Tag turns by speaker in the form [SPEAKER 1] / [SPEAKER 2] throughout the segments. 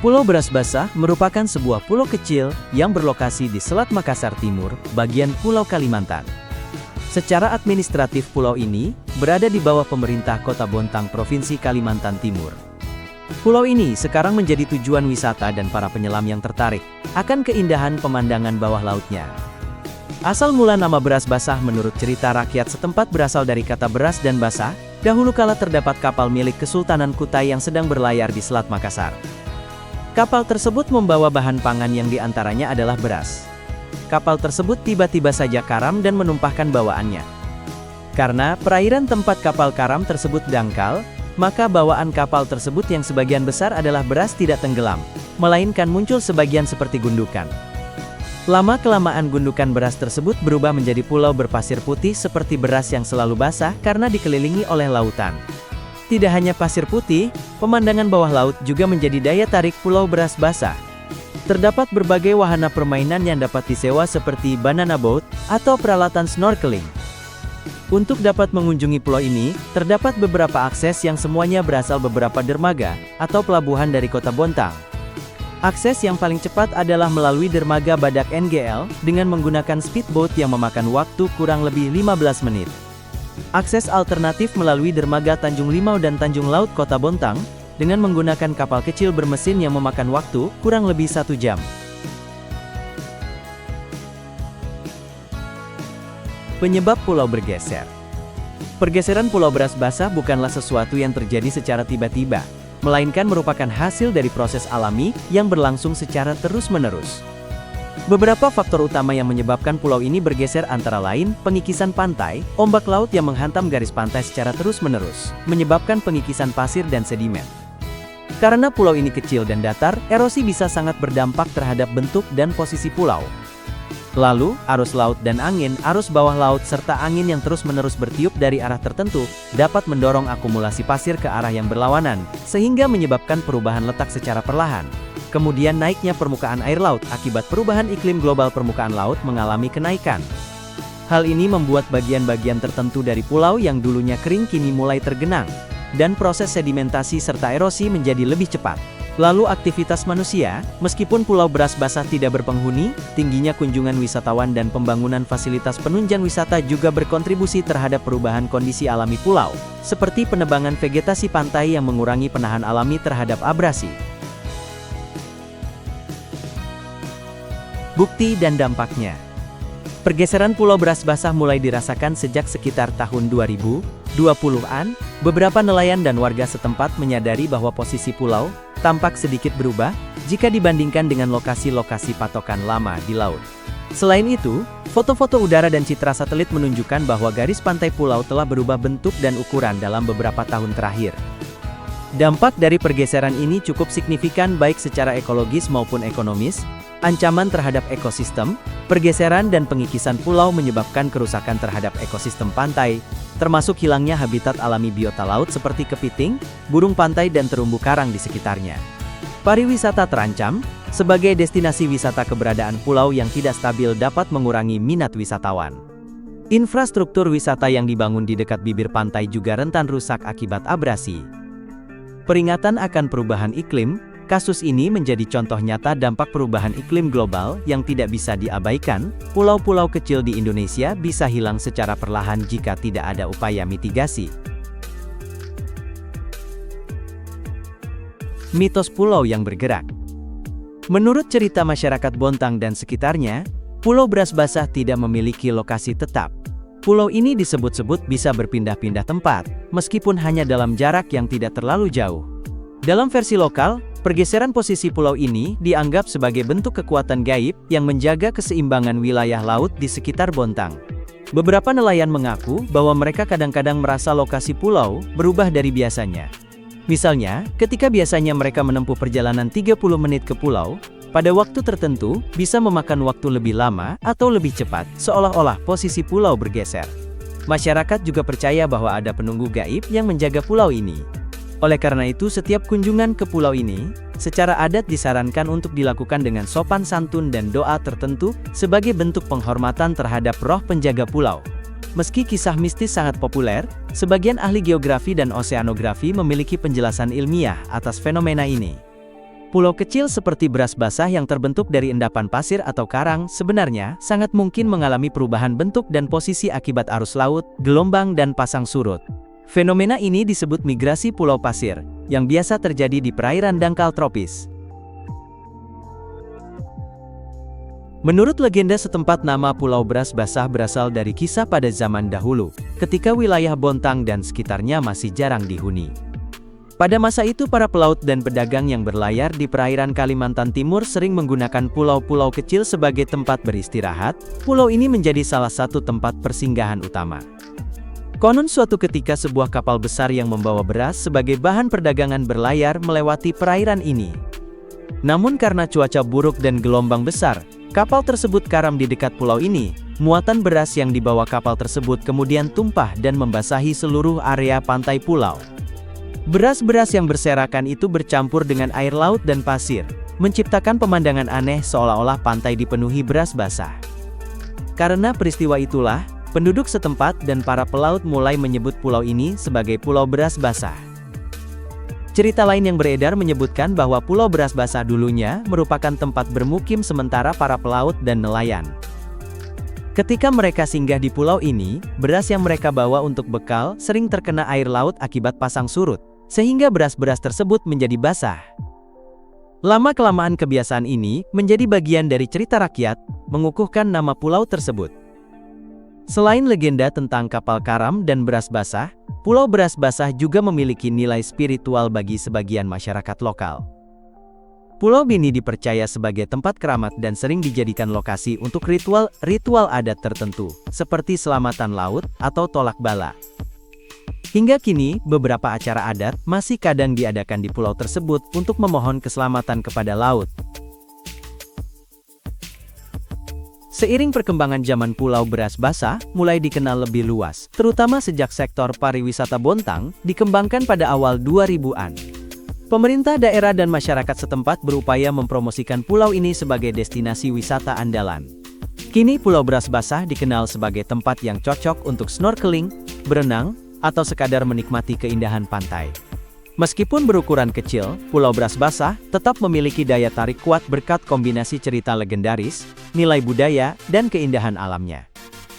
[SPEAKER 1] Pulau Beras Basah merupakan sebuah pulau kecil yang berlokasi di Selat Makassar Timur, bagian Pulau Kalimantan. Secara administratif pulau ini berada di bawah pemerintah Kota Bontang, Provinsi Kalimantan Timur. Pulau ini sekarang menjadi tujuan wisata dan para penyelam yang tertarik akan keindahan pemandangan bawah lautnya. Asal mula nama Beras Basah menurut cerita rakyat setempat berasal dari kata beras dan basah. Dahulu kala terdapat kapal milik Kesultanan Kutai yang sedang berlayar di Selat Makassar. Kapal tersebut membawa bahan pangan yang diantaranya adalah beras. Kapal tersebut tiba-tiba saja karam dan menumpahkan bawaannya. Karena perairan tempat kapal karam tersebut dangkal, maka bawaan kapal tersebut yang sebagian besar adalah beras tidak tenggelam, melainkan muncul sebagian seperti gundukan. Lama-kelamaan gundukan beras tersebut berubah menjadi pulau berpasir putih seperti beras yang selalu basah karena dikelilingi oleh lautan. Tidak hanya pasir putih, pemandangan bawah laut juga menjadi daya tarik Pulau Beras Basah. Terdapat berbagai wahana permainan yang dapat disewa seperti banana boat atau peralatan snorkeling. Untuk dapat mengunjungi pulau ini, terdapat beberapa akses yang semuanya berasal beberapa dermaga atau pelabuhan dari Kota Bontang. Akses yang paling cepat adalah melalui dermaga Badak NGL dengan menggunakan speedboat yang memakan waktu kurang lebih 15 menit. Akses alternatif melalui dermaga Tanjung Limau dan Tanjung Laut Kota Bontang, dengan menggunakan kapal kecil bermesin yang memakan waktu kurang lebih 1 jam. Penyebab pulau bergeser. Pergeseran Pulau Beras Basah bukanlah sesuatu yang terjadi secara tiba-tiba, melainkan merupakan hasil dari proses alami yang berlangsung secara terus-menerus. Beberapa faktor utama yang menyebabkan pulau ini bergeser antara lain, pengikisan pantai, ombak laut yang menghantam garis pantai secara terus-menerus, menyebabkan pengikisan pasir dan sedimen. Karena pulau ini kecil dan datar, erosi bisa sangat berdampak terhadap bentuk dan posisi pulau. Lalu, arus laut dan angin, arus bawah laut serta angin yang terus-menerus bertiup dari arah tertentu, dapat mendorong akumulasi pasir ke arah yang berlawanan, sehingga menyebabkan perubahan letak secara perlahan. Kemudian naiknya permukaan air laut akibat perubahan iklim global, permukaan laut mengalami kenaikan. Hal ini membuat bagian-bagian tertentu dari pulau yang dulunya kering kini mulai tergenang, dan proses sedimentasi serta erosi menjadi lebih cepat. Lalu aktivitas manusia, meskipun Pulau Beras Basah tidak berpenghuni, tingginya kunjungan wisatawan dan pembangunan fasilitas penunjang wisata juga berkontribusi terhadap perubahan kondisi alami pulau, seperti penebangan vegetasi pantai yang mengurangi penahan alami terhadap abrasi. Bukti dan dampaknya. Pergeseran Pulau Beras Basah mulai dirasakan sejak sekitar tahun 2020-an. Beberapa nelayan dan warga setempat menyadari bahwa posisi pulau tampak sedikit berubah jika dibandingkan dengan lokasi-lokasi patokan lama di laut. Selain itu, foto-foto udara dan citra satelit menunjukkan bahwa garis pantai pulau telah berubah bentuk dan ukuran dalam beberapa tahun terakhir. Dampak dari pergeseran ini cukup signifikan baik secara ekologis maupun ekonomis. Ancaman terhadap ekosistem, pergeseran dan pengikisan pulau menyebabkan kerusakan terhadap ekosistem pantai, termasuk hilangnya habitat alami biota laut seperti kepiting, burung pantai dan terumbu karang di sekitarnya. Pariwisata terancam, sebagai destinasi wisata keberadaan pulau yang tidak stabil dapat mengurangi minat wisatawan. Infrastruktur wisata yang dibangun di dekat bibir pantai juga rentan rusak akibat abrasi. Peringatan akan perubahan iklim. Kasus ini menjadi contoh nyata dampak perubahan iklim global yang tidak bisa diabaikan. Pulau-pulau kecil di Indonesia bisa hilang secara perlahan jika tidak ada upaya mitigasi. Mitos pulau yang bergerak. Menurut cerita masyarakat Bontang dan sekitarnya, Pulau Beras Basah tidak memiliki lokasi tetap. Pulau ini disebut-sebut bisa berpindah-pindah tempat, meskipun hanya dalam jarak yang tidak terlalu jauh. Dalam versi lokal, pergeseran posisi pulau ini dianggap sebagai bentuk kekuatan gaib yang menjaga keseimbangan wilayah laut di sekitar Bontang. Beberapa nelayan mengaku bahwa mereka kadang-kadang merasa lokasi pulau berubah dari biasanya. Misalnya, ketika biasanya mereka menempuh perjalanan 30 menit ke pulau, pada waktu tertentu bisa memakan waktu lebih lama atau lebih cepat, seolah-olah posisi pulau bergeser. Masyarakat juga percaya bahwa ada penunggu gaib yang menjaga pulau ini. Oleh karena itu, setiap kunjungan ke pulau ini, secara adat disarankan untuk dilakukan dengan sopan santun dan doa tertentu, sebagai bentuk penghormatan terhadap roh penjaga pulau. Meski kisah mistis sangat populer, sebagian ahli geografi dan oseanografi memiliki penjelasan ilmiah atas fenomena ini. Pulau kecil seperti Beras Basah yang terbentuk dari endapan pasir atau karang sebenarnya sangat mungkin mengalami perubahan bentuk dan posisi akibat arus laut, gelombang dan pasang surut. Fenomena ini disebut migrasi pulau pasir, yang biasa terjadi di perairan dangkal tropis. Menurut legenda setempat, nama Pulau Beras Basah berasal dari kisah pada zaman dahulu, ketika wilayah Bontang dan sekitarnya masih jarang dihuni. Pada masa itu para pelaut dan pedagang yang berlayar di perairan Kalimantan Timur sering menggunakan pulau-pulau kecil sebagai tempat beristirahat. Pulau ini menjadi salah satu tempat persinggahan utama. Konon suatu ketika sebuah kapal besar yang membawa beras sebagai bahan perdagangan berlayar melewati perairan ini. Namun karena cuaca buruk dan gelombang besar, kapal tersebut karam di dekat pulau ini. Muatan beras yang dibawa kapal tersebut kemudian tumpah dan membasahi seluruh area pantai pulau. Beras-beras yang berserakan itu bercampur dengan air laut dan pasir, menciptakan pemandangan aneh seolah-olah pantai dipenuhi beras basah. Karena peristiwa itulah, penduduk setempat dan para pelaut mulai menyebut pulau ini sebagai Pulau Beras Basah. Cerita lain yang beredar menyebutkan bahwa Pulau Beras Basah dulunya merupakan tempat bermukim sementara para pelaut dan nelayan. Ketika mereka singgah di pulau ini, beras yang mereka bawa untuk bekal sering terkena air laut akibat pasang surut, sehingga beras-beras tersebut menjadi basah. Lama-kelamaan kebiasaan ini menjadi bagian dari cerita rakyat, mengukuhkan nama pulau tersebut. Selain legenda tentang kapal karam dan beras basah, Pulau Beras Basah juga memiliki nilai spiritual bagi sebagian masyarakat lokal. Pulau ini dipercaya sebagai tempat keramat dan sering dijadikan lokasi untuk ritual adat tertentu, seperti selamatan laut atau tolak bala. Hingga kini, beberapa acara adat masih kadang diadakan di pulau tersebut untuk memohon keselamatan kepada laut. Seiring perkembangan zaman Pulau Beras Basah mulai dikenal lebih luas, terutama sejak sektor pariwisata Bontang dikembangkan pada awal 2000-an. Pemerintah daerah dan masyarakat setempat berupaya mempromosikan pulau ini sebagai destinasi wisata andalan. Kini Pulau Beras Basah dikenal sebagai tempat yang cocok untuk snorkeling, berenang, atau sekadar menikmati keindahan pantai. Meskipun berukuran kecil, Pulau Beras Basah tetap memiliki daya tarik kuat berkat kombinasi cerita legendaris, nilai budaya, dan keindahan alamnya.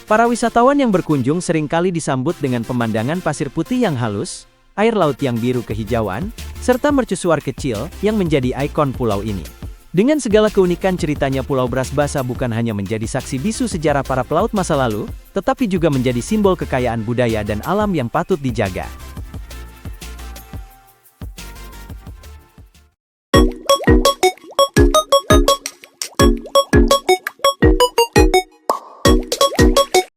[SPEAKER 1] Para wisatawan yang berkunjung seringkali disambut dengan pemandangan pasir putih yang halus, air laut yang biru kehijauan, serta mercusuar kecil yang menjadi ikon pulau ini. Dengan segala keunikan ceritanya, Pulau Beras Basah bukan hanya menjadi saksi bisu sejarah para pelaut masa lalu, tetapi juga menjadi simbol kekayaan budaya dan alam yang patut dijaga.